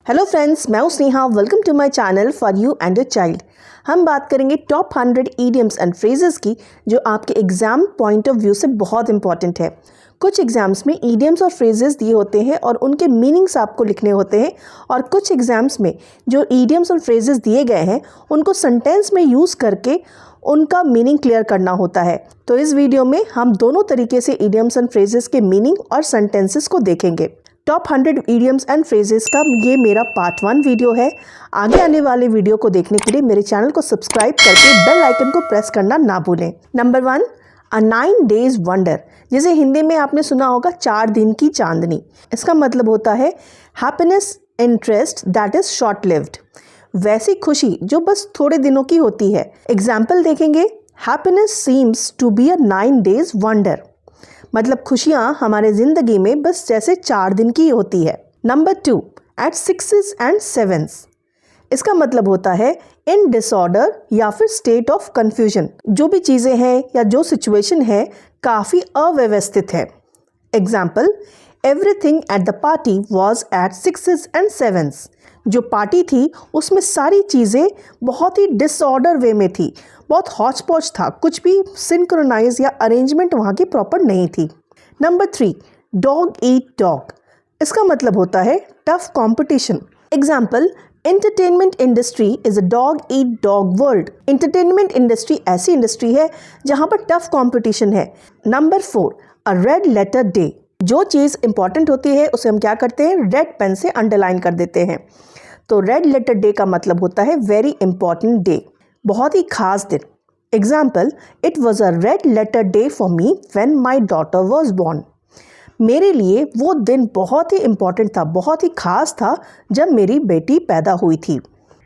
Hello friends, मैं हूं Sneha. Welcome to my channel for you and your child. हम बात करेंगे टॉप 100 ईडियम्स एंड फ्रेजेस की जो आपके एग्जाम पॉइंट ऑफ व्यू से बहुत इंपॉर्टेंट है। कुछ एग्जाम्स में ईडियम्स और फ्रेजेस दिए होते हैं और उनके मीनिंग्स आपको लिखने होते हैं, और कुछ एग्जाम्स में जो ईडियम्स और फ्रेजेस दिए गए हैं उनको सेंटेंस में यूज़ करके उनका मीनिंग क्लियर करना होता है। तो इस वीडियो में हम दोनों तरीके से ईडियम्स एंड फ्रेजेस के मीनिंग और सेंटेंसेस को देखेंगे। टॉप 100 ईडियम्स एंड फ्रेजेस का ये मेरा पार्ट 1 वीडियो है। आगे आने वाले वीडियो को देखने के लिए मेरे चैनल को सब्सक्राइब करके बेल आइकन को प्रेस करना ना भूलें। नंबर 1, अ 9 डेज वंडर, जिसे हिंदी में आपने सुना होगा 4 दिन की चांदनी। इसका मतलब होता है happiness interest that is short lived, वैसी खुशी जो बस थोड़े दिनों की होती है। एग्जाम्पल देखेंगे, happiness seems to be a 9 days wonder, मतलब खुशियां हमारे जिंदगी में बस जैसे 4 दिन की होती है। Number 2, eight 6s and 7s, इसका मतलब होता है इन डिसऑर्डर या फिर स्टेट ऑफ कंफ्यूजन, जो भी चीज़ें हैं या जो सिचुएशन है काफ़ी अव्यवस्थित है। Example, everything at the party was at 6s and 7s, जो पार्टी थी उसमें सारी चीज़ें बहुत ही डिसऑर्डर वे में थी, बहुत हौच पौच था, कुछ भी सिंक्रोनाइज या अरेंजमेंट वहाँ की प्रॉपर नहीं थी। नंबर 3, डॉग ईट डॉग, इसका मतलब होता है tough competition. Example, entertainment industry is a dog eat dog world, entertainment industry ऐसी इंडस्ट्री है जहाँ पर टफ कंपटीशन है। नंबर 4, अ रेड लेटर डे, जो चीज़ इंपॉर्टेंट होती है उसे हम क्या करते हैं, रेड पेन से अंडरलाइन कर देते हैं। तो रेड लेटर डे का मतलब होता है वेरी इंपॉर्टेंट डे, बहुत ही खास दिन। Example, it was a red letter day for me when my daughter was born, मेरे लिए वो दिन बहुत ही इंपॉर्टेंट था, बहुत ही खास था जब मेरी बेटी पैदा हुई थी।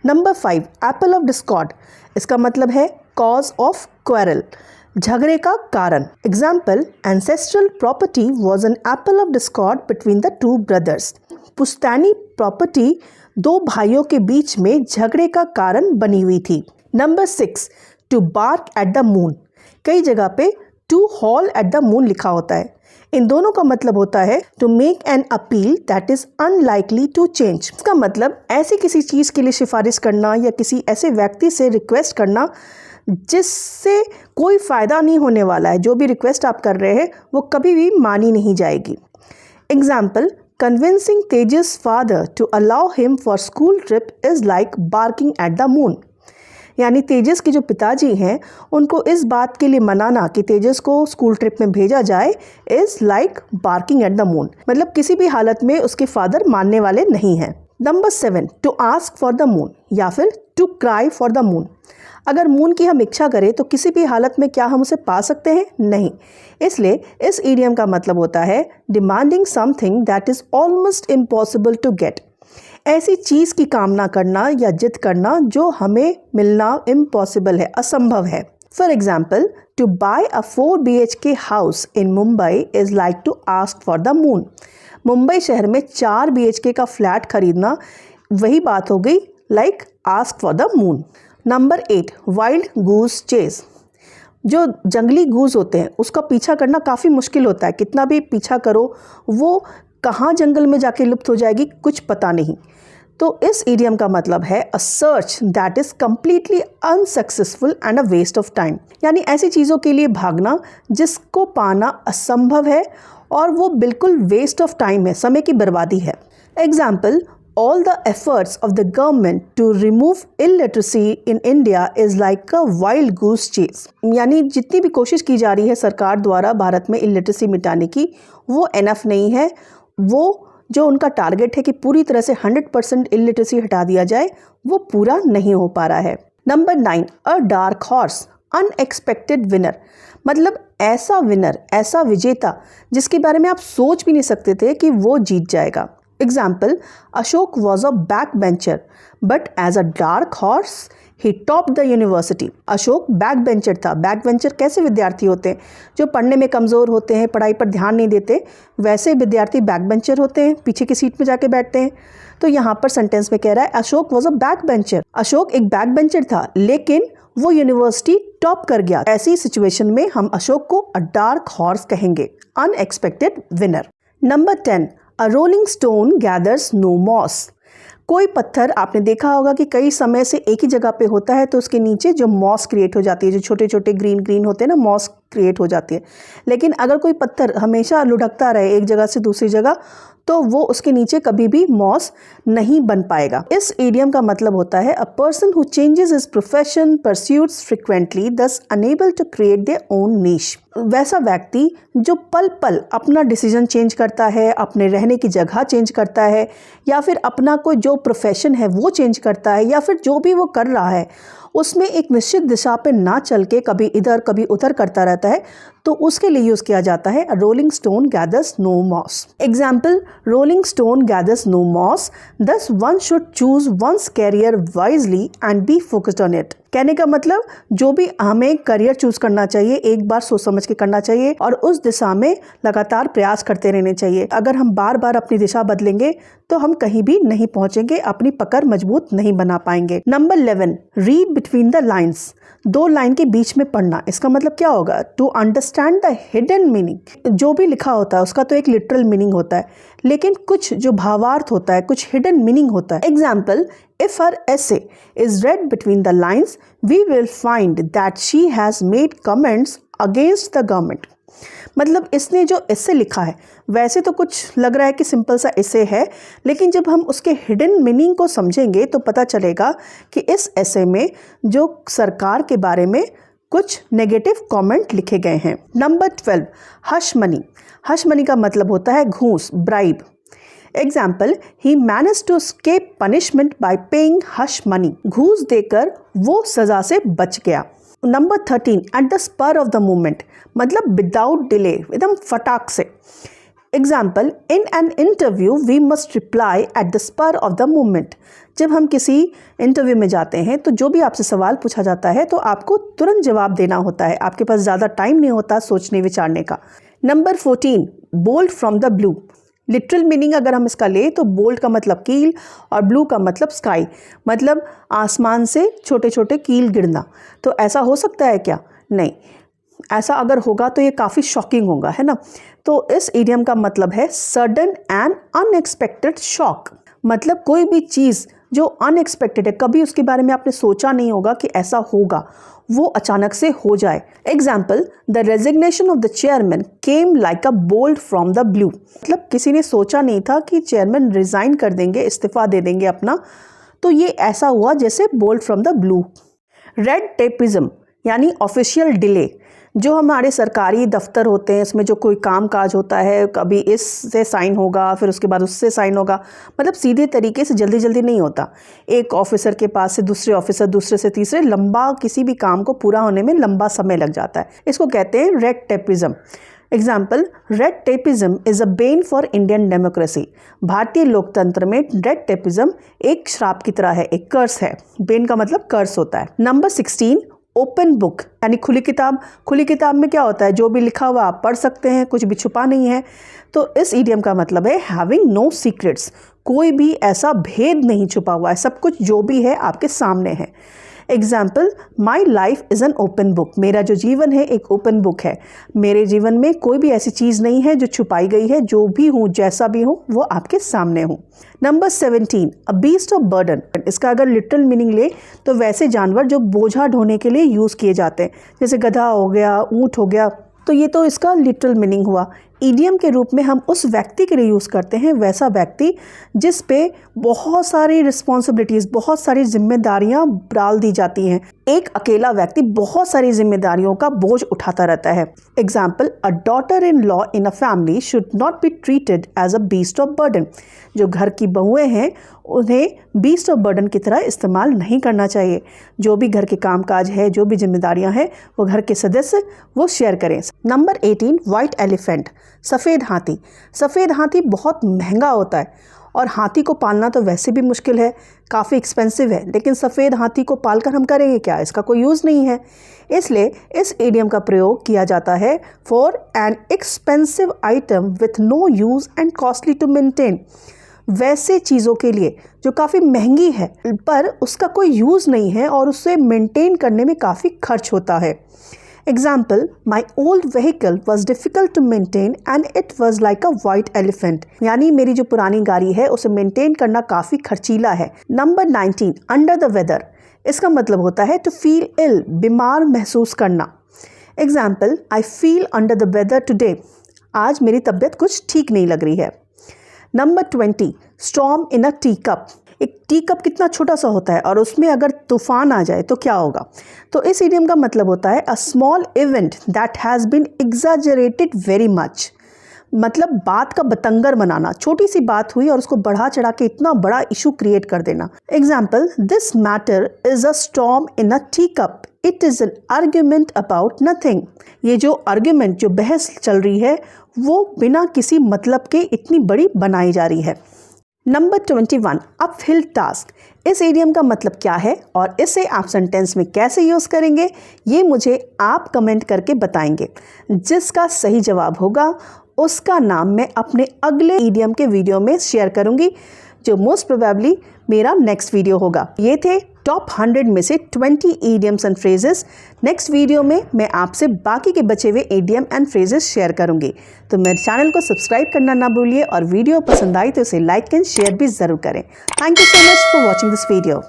नंबर 5, एप्पल ऑफ डिस्कॉर्ड, इसका मतलब है कॉज ऑफ क्वेरल, झगड़े का कारण। Example, ancestral property was an apple of Discord between the 2 brothers, पुश्तैनी प्रॉपर्टी 2 भाइयों के बीच में झगड़े का कारण बनी हुई थी। Number 6, to bark at the moon, कई जगह पे to howl at the moon लिखा होता है। इन दोनों का मतलब होता है to make an appeal that is unlikely to change, इसका मतलब ऐसी किसी चीज़ के लिए सिफारिश करना या किसी ऐसे व्यक्ति से रिक्वेस्ट करना जिससे कोई फ़ायदा नहीं होने वाला है, जो भी रिक्वेस्ट आप कर रहे हैं वो कभी भी मानी नहीं जाएगी। Example, convincing Tejas father to allow him for school trip is like barking at the moon, यानी तेजस के जो पिताजी हैं उनको इस बात के लिए मनाना कि तेजस को स्कूल ट्रिप में भेजा जाए is like barking at the moon, मतलब किसी भी हालत में उसके फादर मानने वाले नहीं हैं। Number 7, to ask for the moon या फिर to cry for the moon, अगर मून की हम इच्छा करें तो किसी भी हालत में क्या हम उसे पा सकते हैं? नहीं। इसलिए इस ईडियम का मतलब होता है demanding something that is almost impossible to get, ऐसी चीज़ की कामना करना या जिद करना जो हमें मिलना इम्पॉसिबल है, असंभव है। For example, to buy a 4 BHK house in Mumbai is like to ask for the moon, Mumbai शहर में 4 BHK का फ्लैट खरीदना वही बात हो गई like ask for the moon. Number 8, wild goose chase, जो जंगली गूस होते हैं उसका पीछा करना काफ़ी मुश्किल होता है, कितना भी पीछा करो वो कहाँ जंगल में जाके लुप्त हो जाएगी कुछ पता नहीं। तो इस इडियम का मतलब है a search that is completely unsuccessful and a waste of time, यानी ऐसी चीज़ों के लिए भागना जिसको पाना असंभव है और वो बिल्कुल वेस्ट ऑफ टाइम है, समय की बर्बादी है। Example, all the efforts of the government to remove illiteracy in India is like a wild goose chase, यानी जितनी भी कोशिश की जा रही है सरकार द्वारा भारत में इलिटरेसी मिटाने की वो एनफ नहीं है, वो जो उनका टारगेट है कि पूरी तरह से 100% इलिटरेसी हटा दिया जाए वो पूरा नहीं हो पा रहा है। नंबर 9, अ डार्क हॉर्स अनएक्सपेक्टेड विनर, मतलब ऐसा विनर, ऐसा विजेता जिसके बारे में आप सोच भी नहीं सकते थे कि वो जीत जाएगा। Example, Ashok was a backbencher, but as a dark horse, he topped the university. Ashok back bencher था। बैक बेंचर कैसे विद्यार्थी होते हैं? जो पढ़ने में कमज़ोर होते हैं, पढ़ाई पर ध्यान नहीं देते, वैसे विद्यार्थी बैक बेंचर होते हैं, पीछे की सीट में जाके बैठते हैं। तो यहाँ पर सेंटेंस में कह रहा है Ashok was a back bencher, Ashok एक बैक बेंचर था लेकिन वो यूनिवर्सिटी टॉप कर गया। ऐसी सिचुएशन में हम अशोक को अ डार्क हॉर्स कहेंगे, unexpected winner. Number 10, a rolling stone gathers no moss, कोई पत्थर आपने देखा होगा कि कई समय से एक ही जगह पे होता है तो उसके नीचे जो मॉस क्रिएट हो जाती है, जो छोटे छोटे ग्रीन ग्रीन होते हैं ना, मॉस क्रिएट हो जाती है। लेकिन अगर कोई पत्थर हमेशा लुढ़कता रहे एक जगह से दूसरी जगह, तो वो उसके नीचे कभी भी मॉस नहीं बन पाएगा। इस इडियम का मतलब होता है a person who changes his profession pursuits frequently thus unable to create their own niche. वैसा व्यक्ति जो पल पल अपना डिसीजन चेंज करता है, अपने रहने की जगह चेंज करता है, या फिर अपना कोई जो प्रोफेशन है वो चेंज करता है, या फिर जो भी वो कर रहा है उसमें एक निश्चित दिशा पे ना चल के कभी इधर कभी उधर करता रहता है, तो उसके लिए यूज़ किया जाता है rolling stone gathers no moss. Example, rolling stone gathers no moss, thus one should choose one's career wisely and be focused on it. कहने का मतलब जो भी हमें करियर चूज करना चाहिए एक बार सोच समझ के करना चाहिए और उस दिशा में लगातार प्रयास करते रहने चाहिए। अगर हम बार बार अपनी दिशा बदलेंगे तो हम कहीं भी नहीं पहुंचेंगे, अपनी पकड़ मजबूत नहीं बना पाएंगे। Number 11, read between the lines. दो लाइन के बीच में पढ़ना। इसका मतलब क्या होगा? To understand the hidden meaning. जो भी लिखा होता है उसका तो एक लिटरल मीनिंग होता है, लेकिन कुछ जो भावार्थ होता है, कुछ हिडन मीनिंग होता है। Example, if her essay is read between the lines, we will find that she has made comments against the government। मतलब इसने जो एसे लिखा है, वैसे तो कुछ लग रहा है कि सिंपल सा एसे है, लेकिन जब हम उसके हिडन मीनिंग को समझेंगे तो पता चलेगा कि इस एसे में जो सरकार के बारे में कुछ नेगेटिव कमेंट लिखे गए हैं। Number 12, hush money. Hush money का मतलब होता है घूस, bribe. Example, he manage to escape punishment by paying hush money. घूस देकर वो सजा से बच गया। Number 13, at the spur of the moment, मतलब विदाउट डिले, एकदम फटाक से। Example, in an interview we must reply at the spur of the moment. जब हम किसी इंटरव्यू में जाते हैं तो जो भी आपसे सवाल पूछा जाता है तो आपको तुरंत जवाब देना होता है, आपके पास ज़्यादा टाइम नहीं होता सोचने विचारने का। Number 14, bolt from the blue. Literal meaning अगर हम इसका ले तो बोल्ड का मतलब कील और ब्लू का मतलब स्काई, मतलब आसमान से छोटे छोटे कील गिरना। तो ऐसा हो सकता है क्या? नहीं, ऐसा अगर होगा तो ये काफ़ी शॉकिंग होगा, है ना। तो इस इडियम का मतलब है सडन एंड अनएक्सपेक्टेड शॉक। मतलब कोई भी चीज़ जो अनएक्सपेक्टेड है, कभी उसके बारे में आपने सोचा नहीं होगा कि ऐसा होगा, वो अचानक से हो जाए। Example, the resignation of the chairman came like a bolt from the blue. मतलब किसी ने सोचा नहीं था कि चेयरमैन रिजाइन कर देंगे, इस्तीफा दे देंगे अपना, तो ये ऐसा हुआ जैसे bolt from the blue. Red tapism यानी ऑफिशियल डिले। जो हमारे सरकारी दफ्तर होते हैं, इसमें जो कोई काम काज होता है, कभी इससे साइन होगा फिर उसके बाद उससे साइन होगा, मतलब सीधे तरीके से जल्दी जल्दी नहीं होता। एक ऑफिसर के पास से दूसरे ऑफिसर, दूसरे से तीसरे, लंबा किसी भी काम को पूरा होने में लंबा समय लग जाता है। इसको कहते हैं red tapism. Example, red tapism is a Ben for Indian democracy. भारतीय लोकतंत्र में रेड टेपिज्म एक श्राप की तरह है, एक कर्स है। बेन का मतलब कर्स होता है। नंबर 16, ओपन बुक यानी खुली किताब। खुली किताब में क्या होता है? जो भी लिखा हुआ आप पढ़ सकते हैं, कुछ भी छुपा नहीं है। तो इस इडियम का मतलब है हैविंग नो सीक्रेट्स। कोई भी ऐसा भेद नहीं छुपा हुआ है, सब कुछ जो भी है आपके सामने है। Example, my life is an open book. मेरा जो जीवन है एक ओपन बुक है। मेरे जीवन में कोई भी ऐसी चीज़ नहीं है जो छुपाई गई है। जो भी हूँ, जैसा भी हूँ, वो आपके सामने हूँ। Number 17, a beast of burden. इसका अगर लिटरल मीनिंग ले तो वैसे जानवर जो बोझा ढोने के लिए यूज़ किए जाते हैं, जैसे गधा हो गया, ऊँट हो गया। तो ये तो इसका लिटरल मीनिंग हुआ। ईडियम के रूप में हम उस व्यक्ति के लिए यूज़ करते हैं, वैसा व्यक्ति जिस पे बहुत सारी रिस्पॉन्सिबिलिटीज़, बहुत सारी जिम्मेदारियां डाल दी जाती हैं। एक अकेला व्यक्ति बहुत सारी जिम्मेदारियों का बोझ उठाता रहता है। Example, a daughter in law in a family should not be treated as a beast of burden. जो घर की बहुएं हैं उन्हें बीस्ट ऑफ बर्डन की तरह इस्तेमाल नहीं करना चाहिए। जो भी घर के कामकाज है, जो भी जिम्मेदारियां हैं, वो घर के सदस्य वो शेयर करें। नंबर 18, वाइट एलिफेंट, सफ़ेद हाथी। सफ़ेद हाथी बहुत महंगा होता है और हाथी को पालना तो वैसे भी मुश्किल है, काफ़ी एक्सपेंसिव है। लेकिन सफ़ेद हाथी को पालकर हम करेंगे क्या? इसका कोई यूज़ नहीं है। इसलिए इस इडियम का प्रयोग किया जाता है for an expensive item with no use and costly to maintain. वैसे चीज़ों के लिए जो काफ़ी महंगी है पर उसका कोई यूज़ नहीं है और उससे मेंटेन करने में काफ़ी खर्च होता है। Example, my old vehicle was difficult to maintain and it was like a white elephant, यानी मेरी जो पुरानी गाड़ी है उसे मेंटेन करना काफ़ी खर्चीला है। Number 19, under the weather. इसका मतलब होता है टू फील इल, बीमार महसूस करना। Example, I feel under the weather today, आज मेरी तबीयत कुछ ठीक नहीं लग रही है। Number 20, storm in a teacup. एक टी कप कितना छोटा सा होता है और उसमें अगर तूफान आ जाए तो क्या होगा। तो इस इडियम का मतलब होता है a small event that has been exaggerated very much. मतलब बात का बतंगर बनाना, छोटी सी बात हुई और उसको बढ़ा चढ़ा के इतना बड़ा इशू क्रिएट कर देना। Example, this matter is a storm in a tea cup, it is an argument about nothing. ये जो आर्ग्यूमेंट, जो बहस चल रही है, वो बिना किसी मतलब के इतनी बड़ी बनाई जा रही है। Number 21, uphill task. इस इडियम का मतलब क्या है और इसे आप सेंटेंस में कैसे यूज़ करेंगे, ये मुझे आप कमेंट करके बताएंगे। जिसका सही जवाब होगा उसका नाम मैं अपने अगले इडियम के वीडियो में शेयर करूंगी, जो मोस्ट प्रोबेबली मेरा नेक्स्ट वीडियो होगा। ये थे टॉप 100 में से 20 idioms and phrases. Next video में मैं आपसे बाकी के बचे हुए इडियम एंड फ्रेजेस शेयर करूंगी। तो मेरे चैनल को सब्सक्राइब करना ना भूलिए और वीडियो पसंद आई तो इसे लाइक एंड शेयर भी ज़रूर करें। Thank you so much for watching this video.